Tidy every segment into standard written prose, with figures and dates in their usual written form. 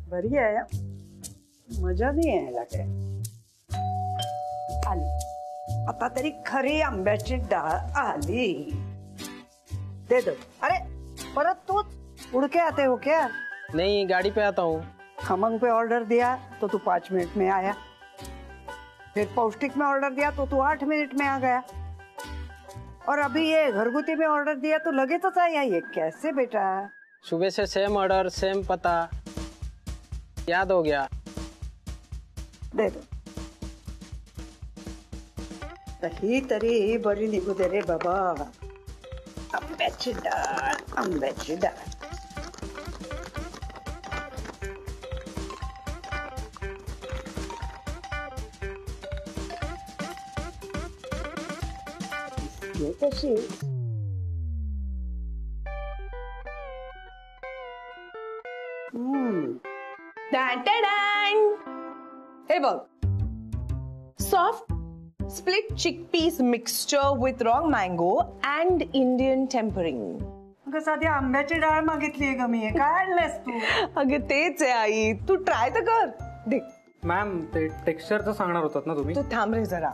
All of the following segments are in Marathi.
बरी आहे, मजा नाही यायला काय. आली आता तरी खरी आंब्याची डाळ आली. दे दो. अरे परत तूच उड़ के आते हो क्या? नहीं, गाड़ी पे आता हूँ. खमंग पे ऑर्डर दिया तो तू 5 मिनट में आया, फिर पौष्टिक में ऑर्डर दिया तो तू 8 मिनट में आ गया, और अभी ये घरगुती में ऑर्डर दिया तो लगे तो आया. ये कैसे बेटा? सुबह से सेम ऑर्डर सेम पता, याद हो गया. दे दो. ही तरी बरी निघू दे रे बाबा. आंब्याची डाळ, आंब्याची डाळ. ये कशी? हे बघ, soft split chickpeas mixture with raw mango and Indian tempering. अगं साधी आंब्याची डाळ मागितलीये ग मी. काय आणलंस तू? अगं तेच आहे आई, तू ट्राय तर कर. देख मॅम, ते टेक्स्चरचं सांगणार होतात ना तुम्ही? तू थांब रे जरा.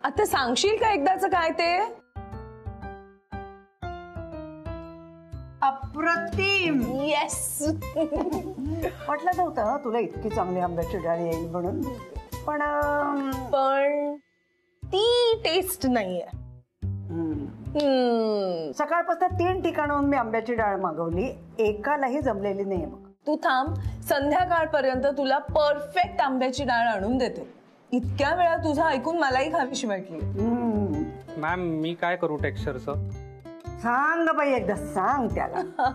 आता सांगशील का एकदाच काय ते? अप्रतिम. येस. वाटलं नव्हतं तुला इतकी चांगली आंब्याची डाळ येईल म्हणून, पण ती टेस्ट नाहीये. सकाळपासून 3 ठिकाणाहून मी आंब्याची डाळ मागवली, एकालाही जमलेली नाहीये. बघ तू थांब, संध्याकाळपर्यंत तुला परफेक्ट आंब्याची डाळ आणून देते. इतक्या वेळा तुझं ऐकून मलाही खावीशी वाटली. मॅम, मी काय करू टेक्स्चरचं? सांग बाई, एकदा सांग त्याला.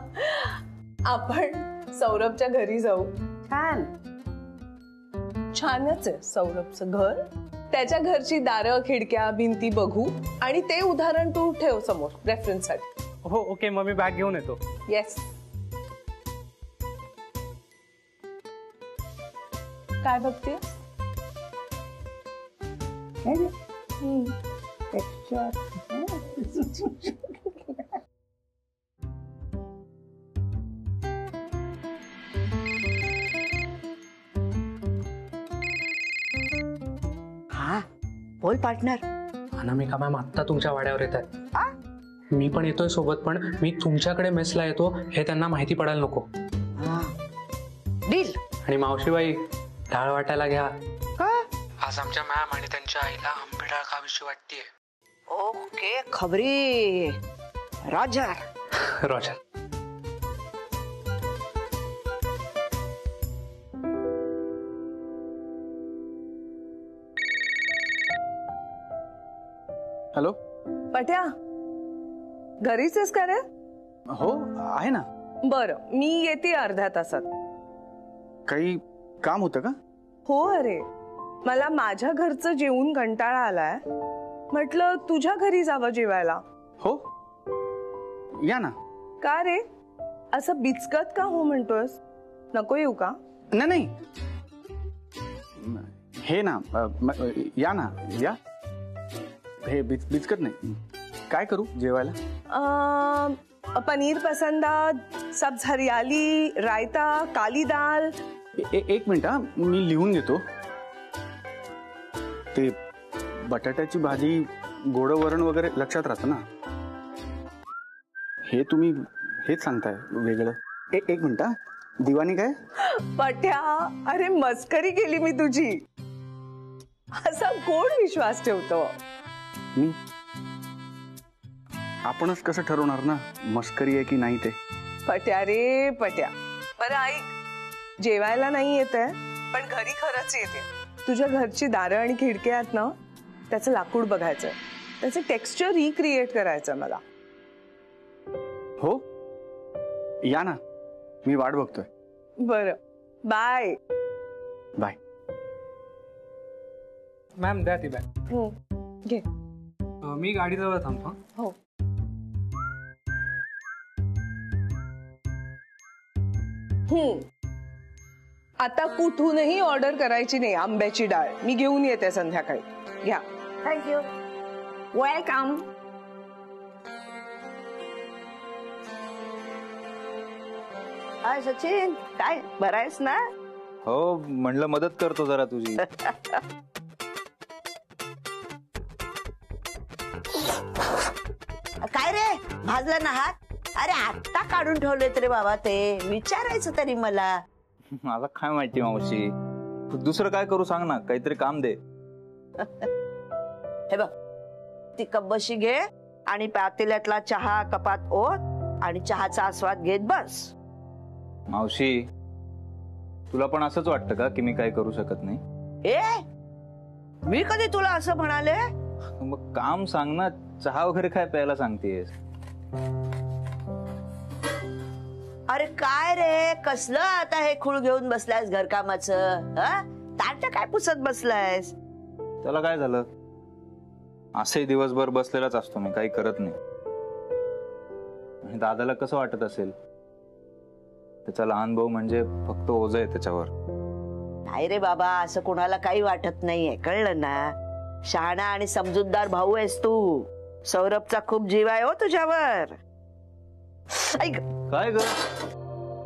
आपण सौरभच्या घरी जाऊ. छान. छानच आहे सौरभचं घर. त्याच्या घरची दारं, खिडक्या, भिंती बघू आणि ते उदाहरण तू ठेव समोर रेफरन्स साठी. हो, ओके. मग मी बॅग घेऊन येतो. येस. काय बघते? हा बोल पार्टनर. अनामिका मॅम आत्ता तुमच्या वाड्यावर येत आहेत. मी पण येतोय सोबत, पण मी तुमच्याकडे मेसला येतो हे त्यांना माहिती पडायला नको. डील. आणि मावशीबाई, डाळ वाटायला घ्या. का? आज आमच्या मॅम आणि त्यांच्या आईला आंबे डाळ खावीशी वाटतेय. ओके, खबरी. रॉजर. रॉजर. हॅलो पट्या, घरीच आहेस का रे? हो आहे ना. बरं, मी येते अर्ध्या तासात. काही काम होतं का? हो अरे, मला माझ्या घरचं जेवून कंटाळा आलाय, म्हटलं तुझ्या घरी जावं जेवायला. हो या ना. का रे, असं बिचकत का हो म्हणतोस? नको येऊ का? नाही, हे ना, या ना, या. हे बिचकत नाही. काय करू जेवायला? पनीर पसंदा, सब्ज हरियाली, रायता, काली दाल. एक मिनिट हा, मी लिहून घेतो. ते बटाट्याची भाजी, गोड वरण वगैरे लक्षात राहतं ना. हे तुम्ही हेच सांगताय वेगळं. एक मिनिट हा. दिवाणी काय? पट्या, अरे मस्करी केली मी तुझी. असा कोण विश्वास ठेवतो? मी. आपणच कसं ठरवणार ना मस्करी आहे की नाही ते? पट्या रे पट्या. बरं ऐक, जेवायला नाही येते पण घरी खरंच येते. तुझ्या घरची दारं आणि खिडक्या आहेत ना, त्याचं लाकूड बघायचं, त्याचं टेक्स्चर रिक्रिएट करायचं मला. हो या ना, मी वाट बघतोय. बरं, बाय. बाय. मॅम द्या ती बॅग. घे. मी गाडीजवळ थांबतो. हो. आता कुठूनही ऑर्डर करायची नाही आंब्याची डाळ. मी घेऊन येते संध्याकाळी. घ्या. थँक्यू. वेलकम. हाय सचिन, काय बरं आहेस ना? हो, म्हणलं मदत करतो जरा तुझी. काय रे भाजलं ना हात? अरे आत्ता काढून ठेवले रे बाबा, ते विचारायचं तरी मला. मला काय माहिती मावशी, दुसरं काय करू सांग ना, काहीतरी काम दे. हे बघ, ती कप बशी घे आणि पातेल्यातला चहा कपात ओत आणि चहाचा आस्वाद घेत बस. मावशी, तुला पण असंच वाटतं का की मी काय करू शकत नाही? ए, मी कधी तुला असं म्हणाले? मग काम सांग ना, चहा वगैरे काय प्यायला सांगतेस? अरे काय रे, कसलं आता हे खूळ घेऊन बसलायस घरकामाचं? ताट काय पुसत बसलायस? त्याला काय झालं? असे दिवसभर बसलेलाच असतो मी, काही करत नाही. आणि दादाला कसं वाटत असेल? त्याचा लहान भाऊ म्हणजे फक्त ओझं आहे त्याच्यावर. नाही रे बाबा, असं कोणाला काही वाटत नाहीये, कळलं ना? शहाणा आणि समजूतदार भाऊ आहेस तू. सौरभचा खूप जीव आहे हो तुझ्यावर. ऐक, काय ग,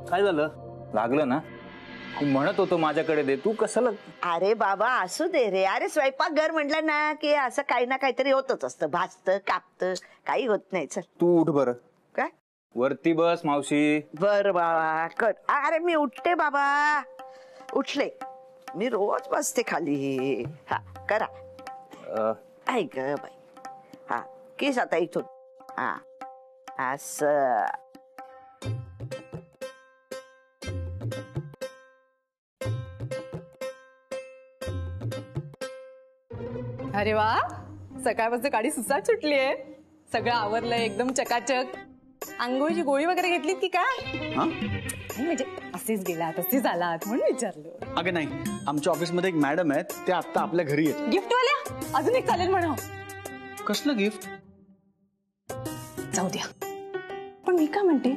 काय झालं? लागलं ना? तू म्हणत होतो माझ्याकडे दे, तू कशाला? अरे बाबा असू दे रे. अरे स्वयंपाकघर म्हटलं ना की असं काही ना काहीतरी होतच असतं, भाजतं कापतं, काही होत नाही. चल तू उठ बरं. काय? वरती बस मावशी. बर बाबा कर. अरे मी उठते बाबा, उठले. मी रोज बसते खाली. हा करा. ऐक बाई, हा केस आता इथून. हा असं. अरे वा, सकाळपासून गाडी सुसाट सुटलीये. सगळं आवरलंय एकदम चकाचक. आंघोळीची गोळी वगैरे घेतलीत की काय? म्हणजे असेच गेला तसेच आलात म्हणून विचारलं. अगं नाही, आमच्या ऑफिसमध्ये एक मॅडम आहेत, ते आता आपल्या घरी आहेत. गिफ्ट वाल्या अजून एक चालेल म्हणा. कसलं गिफ्ट? जाऊ द्या. पण मी काय म्हणते,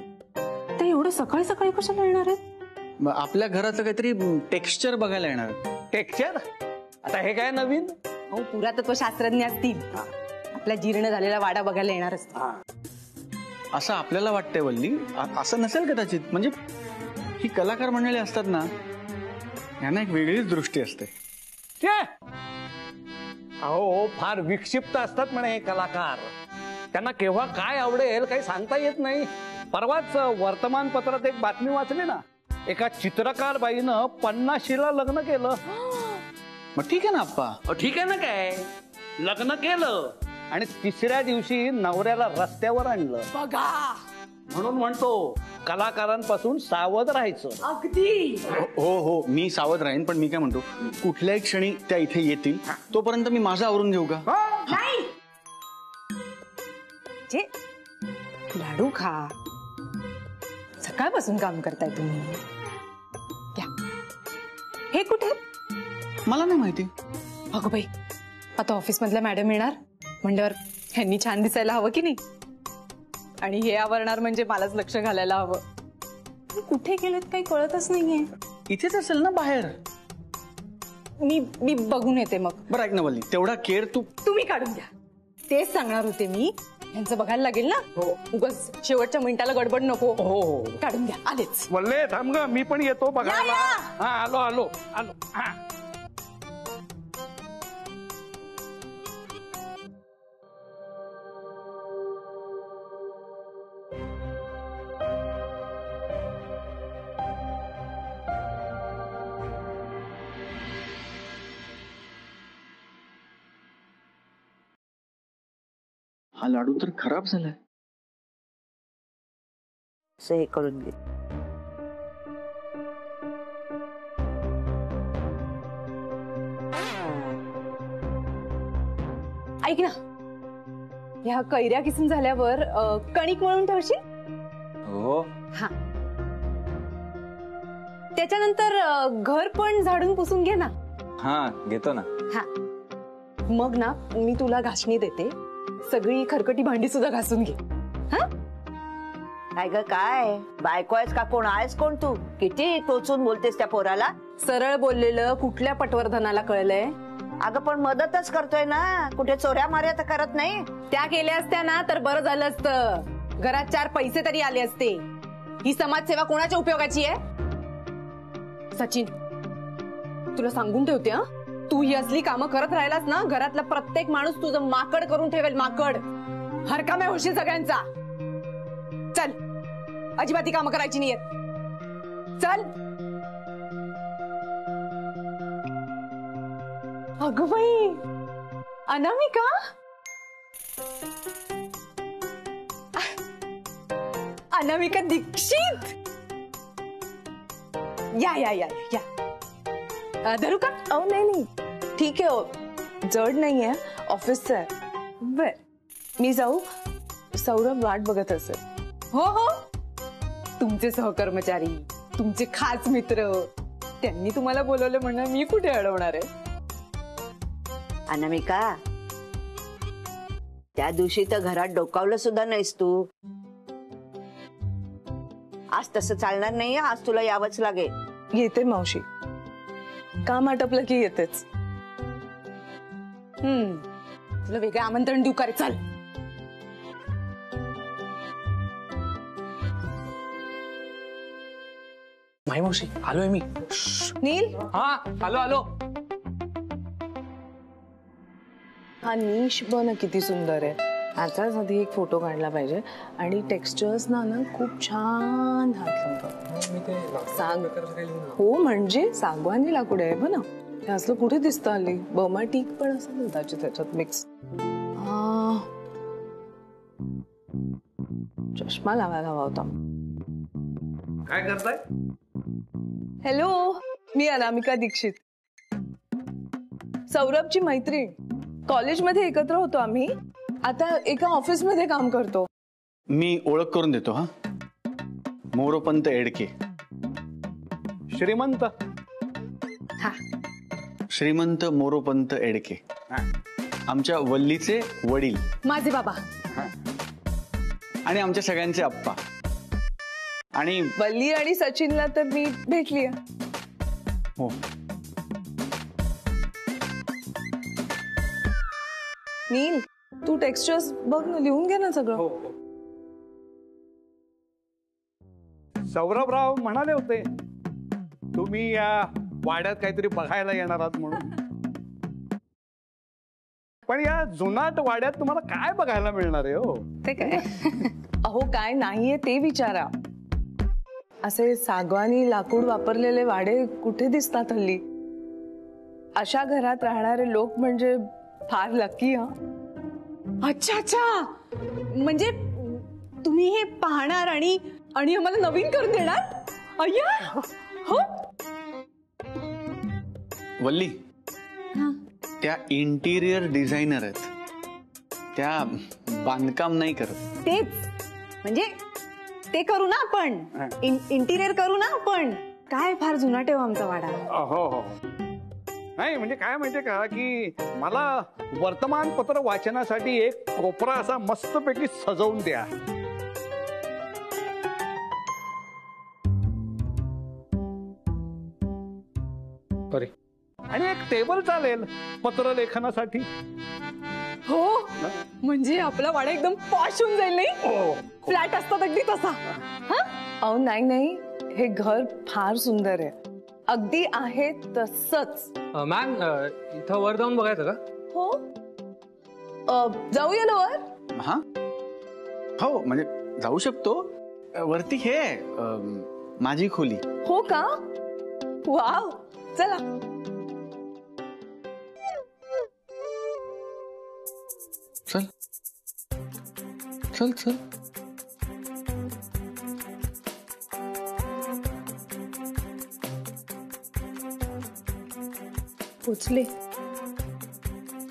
ते एवढं सकाळी सकाळी कशाला येणार आहेत? आपल्या घराचं काहीतरी टेक्स्चर बघायला येणार. टेक्स्चर? आता हे काय नवीन? हो, पुरातत्व शास्त्रज्ञ असतील. आपला जीर्ण झालेला वाडा बघायला येणार असतील. असं आपल्याला वाटतंय वल्ली, असं नसेल कदाचित. म्हणजे ही कलाकार मंडळी असतात ना, यांना एक वेगळीच दृष्टी असते. अहो, फार विक्षिप्त असतात म्हणे हे कलाकार. त्यांना केव्हा काय आवडेल काही सांगता येत नाही. परवाच वर्तमानपत्रात एक बातमी वाचली ना, एका चित्रकार बाईनं 50शीला लग्न केलं. मग ठीक आहे ना आप्पा. ठीक आहे ना, काय लग्न केलं आणि तिसऱ्या दिवशी नवऱ्याला रस्त्यावर आणलं. बघा, म्हणून म्हणतो कलाकारांपासून सावध राहायचं. अगदी. हो हो, मी सावध राहीन. पण मी काय म्हणतो, कुठल्याही क्षणी त्या इथे येतील, तोपर्यंत मी माझं आवरून घेऊ का? नाही, जे लाडू खा. सकाळपासून काम करताय तुम्ही. घ्या. हे कुठे? मला नाही माहिती. अगं बाई, आता ऑफिस मधल्या मॅडम येणार म्हणल्यावर ह्यांनी छान दिसायला हवं की नाही? आणि हे आवरणार म्हणजे मलाच लक्ष घालायला हवं. कुठे गेलेत काही कळतच नाहीये. इथेच असेल ना बाहेर. मी बघून येते मग. बरं ऐक ना वल्ली, तेवढा केअर तुम्ही काढून घ्या. तेच सांगणार होते मी. यांचं बघायला लागेल ना. हो, उगाच शेवटच्या मिनिटाला गडबड नको. हो, काढून घ्या. आलेच. वल्ले थांब ग, मी पण येतो बघायला. हा, आलो आलो आलो. हा. हा लाडू तर खराब झालाय. हे करून घे. ऐक ना, ह्या कैऱ्या किसून झाल्यावर कणिक मळून ठेवशील? हो. हा, त्याच्यानंतर घर पण झाडून पुसून घे ना. हा, घेतो ना. हा, मग ना मी तुला घासणी देते. सगळी खरकटी भांडी सुद्धा घासून घे. हा, काय ग, काय बायको आहेस का कोण आहेस? कोण तू? किती टोचून बोलतेस त्या पोराला. सरळ बोललेलं कुठल्या पटवर्धनाला कळलंय? अगं पण मदतच करतोय ना, कुठे चोऱ्या माऱ्या तर करत नाही. त्या केल्या असत्या ना तर बरं झालं असतं. घरात 4 पैसे तरी आले असते. ही समाजसेवा कोणाच्या उपयोगाची आहे? सचिन, तुला सांगून ठेवते हा, तू ही असली कामं करत राहिलास ना, घरातला प्रत्येक माणूस तुझं माकड करून ठेवेल, माकड. हरकाम्या होशील सगळ्यांचा. चल, अजिबात ही कामं करायची नाहीयेत. चल. अगं बाई, अनामिका, अनामिका दीक्षित, या या या या. धरू का? अहो नाही, ठीक आहे हो, जड नाहीये, ऑफिसचं आहे. बर, मी जाऊ? सौरभ वाट बघत असेल. हो हो, तुमचे सहकर्मचारी, तुमचे खास मित्र, त्यांनी तुम्हाला बोलवलं म्हणून मी कुठे अडवणार आहे? अनामिका, त्या दिवशी तर घरात डोकावलं सुद्धा नाहीस तू. आज तसं चालणार नाही, आज तुला यावंच लागेल. येते मावशी, काम आटपलं की येतेच. तुला वेगळं आमंत्रण देऊ का रे? चल. मावशी, आलोय मी. नील, हा, आलो. हा निश बघ किती सुंदर आहे. ह्याचाच आधी एक फोटो काढला पाहिजे. आणि टेक्स्चर्स ना खूप छान हात हो, म्हणजे सागवानी लाकूड आहे बघ ना. हे असलं कुठे दिसतं हल्ली? बर्मा टीक पण असं कदाचित त्याच्यात मिक्स. चष्मा लावायला हवा होता. काय करताय? हॅलो, मी अनामिका दीक्षित, सौरभची मैत्रीण. कॉलेजमध्ये एकत्र होतो आम्ही, आता एका ऑफिसमध्ये काम करतो. मी ओळख करून देतो. हा, मोरोपंत एडके. श्रीमंत. श्रीमंत मोरोपंत एडके, आमच्या वल्लीचे वडील, माझे बाबा, आणि आमच्या सगळ्यांचे आप्पा. आणि वल्ली आणि सचिनला तर मी भेटली. हो, नील, तू टेक्स्चर्स बघ ना, लिहून घे ना सगळं. सौरभराव म्हणाले होते तुम्ही या वाड्यात काहीतरी बघायला येणार आहात म्हणून. पण या जुनाट वाड्यात तुम्हाला काय बघायला मिळणार आहे हो? ते काय? अहो, काय नाहीये ते विचारा. असे सागवानी लाकूड वापरलेले वाडे कुठे दिसतात हल्ली? अशा घरात राहणारे लोक म्हणजे फार लकी. हा, अच्छा अच्छा, म्हणजे तुम्ही हे पाहणार आणि आम्हाला नवीन करून देणार? अय्या, हो. वल्ली त्या इंटिरियर डिझायनर आहेत, त्या बांधकाम नाही करत. तेच म्हणजे ते करू ना आपण, इंटिरियर करू ना आपण. काय फार जुनाट आहे आमचा वाडा. हो हो, नाही म्हणजे काय माहितीये का, की मला वर्तमानपत्र वाचनासाठी एक कोपरा असा मस्तपैकी सजवून द्या. आणि एक टेबल चालेल पत्र लेखनासाठी. हो, म्हणजे आपला वाडा एकदम पॉश होऊन जाईल नाही? फ्लॅट असतात अगदी तसा. अहो नाही, हे घर फार सुंदर आहे, अगदी आहे तसंच. मॅम, इथं वर जाऊन बघायचं का? हो, जाऊया ना वर. हा, हो, म्हणजे जाऊ शकतो. वरती हे माझी खोली. हो का? वाव, चला. चल चल चल. पोचले,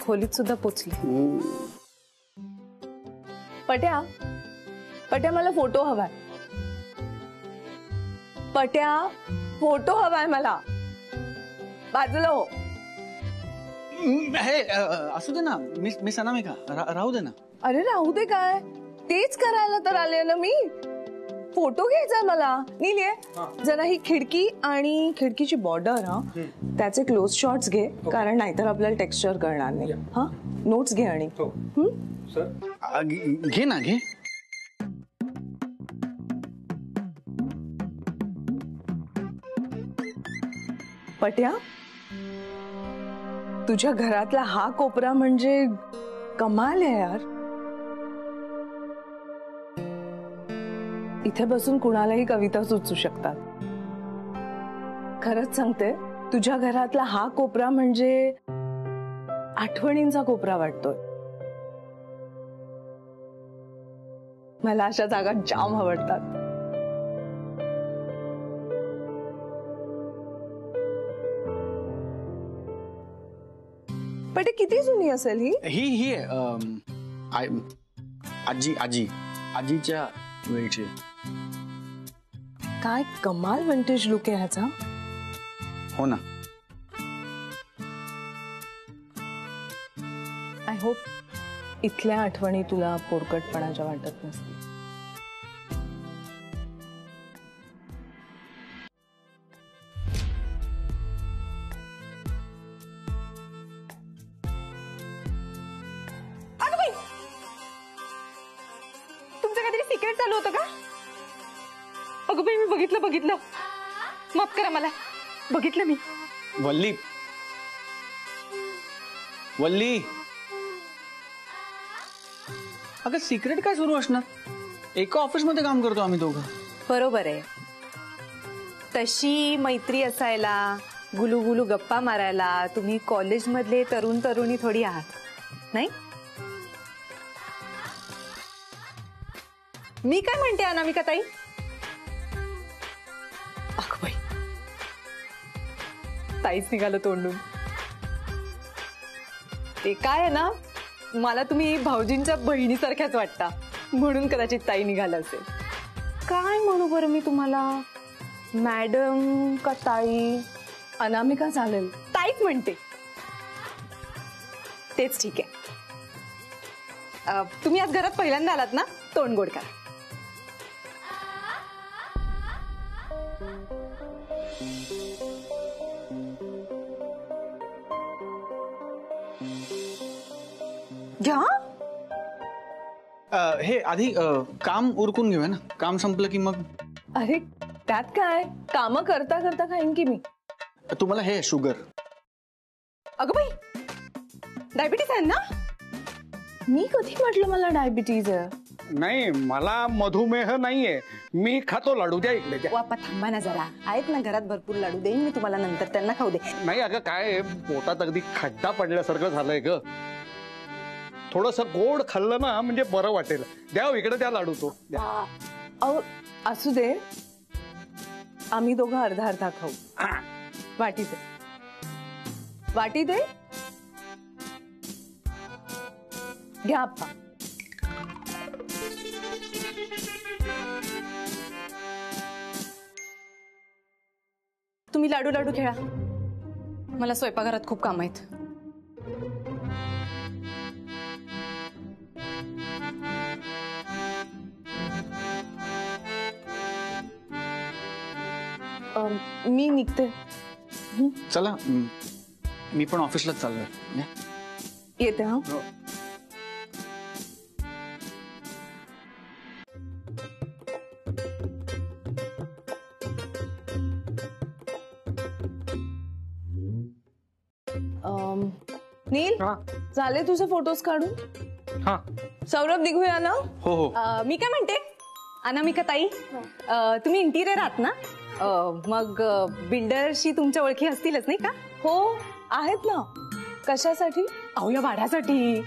खोलीत सुद्धा पोचले. पट्या मला फोटो हवाय. पट्या, फोटो हवाय मला. बाजूला हो. हे असू दे ना, मिस अनामिका, राहू दे ना. अरे राहू दे काय, तेच करायला तर आले ना मी. फोटो घ्यायचा मला. नील, जरा ही खिडकी आणि खिडकीची बॉर्डर, हा त्याचे क्लोज शॉट्स घे, कारण नाहीतर आपल्याला टेक्स्चर कळणार नाही. हा, नोट्स घे. आणि घे ना, घे. पट्या, तुझ्या घरातला हा कोपरा म्हणजे कमाल आहे यार. इथे बसून कुणालाही कविता सुचू शकतात. खरंच सांगते, तुझ्या घरातला हा कोपरा म्हणजे आठवणींचा कोपरा वाटतोय. मला अशा जागा जाम आवडतात. पण किती जुनी असेल ही? ही आजीच्या वेळची. काय कमाल विंटेज लुक आहे ह्याचा. हो ना. आय होप इथल्या आठवणी तुला पोरकटपणाच्या वाटत नसतील. तुमचं काहीतरी सिक्रेट चालू होतं का? अगं बाई, मी बघितलं. माफ करा मला. बघितलं मी. वल्ली, अगं सिक्रेट काय सुरू असणार? एका ऑफिस मध्ये काम करतो आम्ही दोघं. बरोबर आहे. तशी मैत्री असायला, गुलुगुलू गप्पा मारायला तुम्ही कॉलेजमधले तरुण तरुणी थोडी आहात, नाही? मी काय म्हणते अनामिका ताई? अगं बाई, ताईच निघालं तोंडून. ते काय आहे ना, मला तुम्ही भाऊजींच्या बहिणीसारख्याच वाटता, म्हणून कदाचित ताई निघालं असेल. काय म्हणू बरं मी तुम्हाला? मॅडम का ताई? अनामिका चालेल. ताईच म्हणते. तेच ठीक आहे. तुम्ही आज घरात पहिल्यांदा आलात ना, तोंड गोड करा. घ्या. हे आधी काम उरकून घेऊया ना. काम संपलं की मग. अरे त्यात काय, काम करता करता खाईन की मी. तुम्हाला हे शुगर. अगं बाई, डायबिटीस आहे ना? मी कधी म्हटलं मला डायबिटीज आहे? नाही, मला मधुमेह नाहीये. मी खातो लाडू. द्या इकडे द्या. वापा थांबा ना जरा. आहेत ना घरात भरपूर लाडू, देईन मी तुम्हाला नंतर, त्यांना खाऊ दे. नाही अगं, काय पोटात अगदी खड्डा पडल्यासारखं झालंय ग. थोडस गोड खाल्लं ना म्हणजे बरं वाटेल. द्या इकडे द्या लाडू. तो द्या. असू दे, आम्ही दोघं अर्धा अर्धा खाऊ. वाटी दे. वाटी दे. घ्या आप्पा. तुम्ही लाडू लाडू खेळा. मला स्वयंपाकघरात खूप काम आहेत. मी निघते. चला, मी पण ऑफिसलाच चाललोय. येते. हा, नील, झाले तुझे फोटोज काढून? हा. सौरभ, निघूया ना? हो हो. मी काय म्हणते अनामिका ताई, तुम्ही इंटिरियर आहात ना, मग बिल्डरशी तुमच्या ओळखी असतीलच नाही का? हो आहेत ना. कशासाठी? अहो या वाड्यासाठी.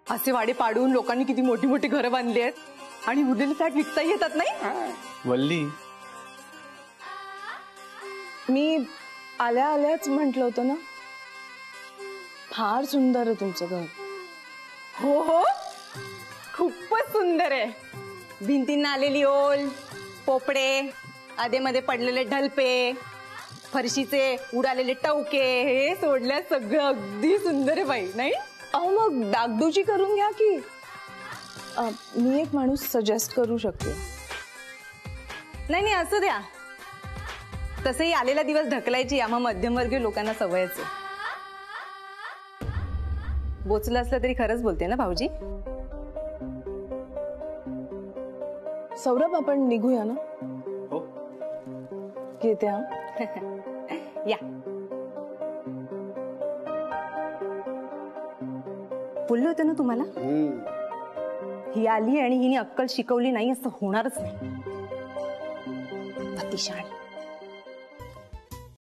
असे वाडे पाडून लोकांनी किती मोठी मोठी घरं बांधली आहेत आणि उरलेले फ्लॅट विकताही येतात नाही. वल्ली, मी आल्या आल्याच म्हटलं होतं ना, फार सुंदर आहे तुमचं घर. हो हो, खूपच सुंदर आहे. भिंतींना आलेली ओल, पोपडे, आधेमध्ये पडलेले ढलपे, फरशीचे उडालेले टवके, हे सोडल्या सगळं अगदी सुंदर आहे बाई, नाही? अहो मग डागडुजी करून घ्या की. मी एक माणूस सजेस्ट करू शकते. नाही नाही, असू द्या. तसंही आलेला दिवस ढकलायची आम्हा मध्यमवर्गीय लोकांना सवयच आहे. बोचलं असलं तरी खरंच बोलते ना भाऊजी. सौरभ, आपण निघूया ना? हो. येते. हा, या. बोलले होते ना तुम्हाला, ही आली आणि हिने अक्कल शिकवली नाही असं होणारच नाही. अतिशहाणी.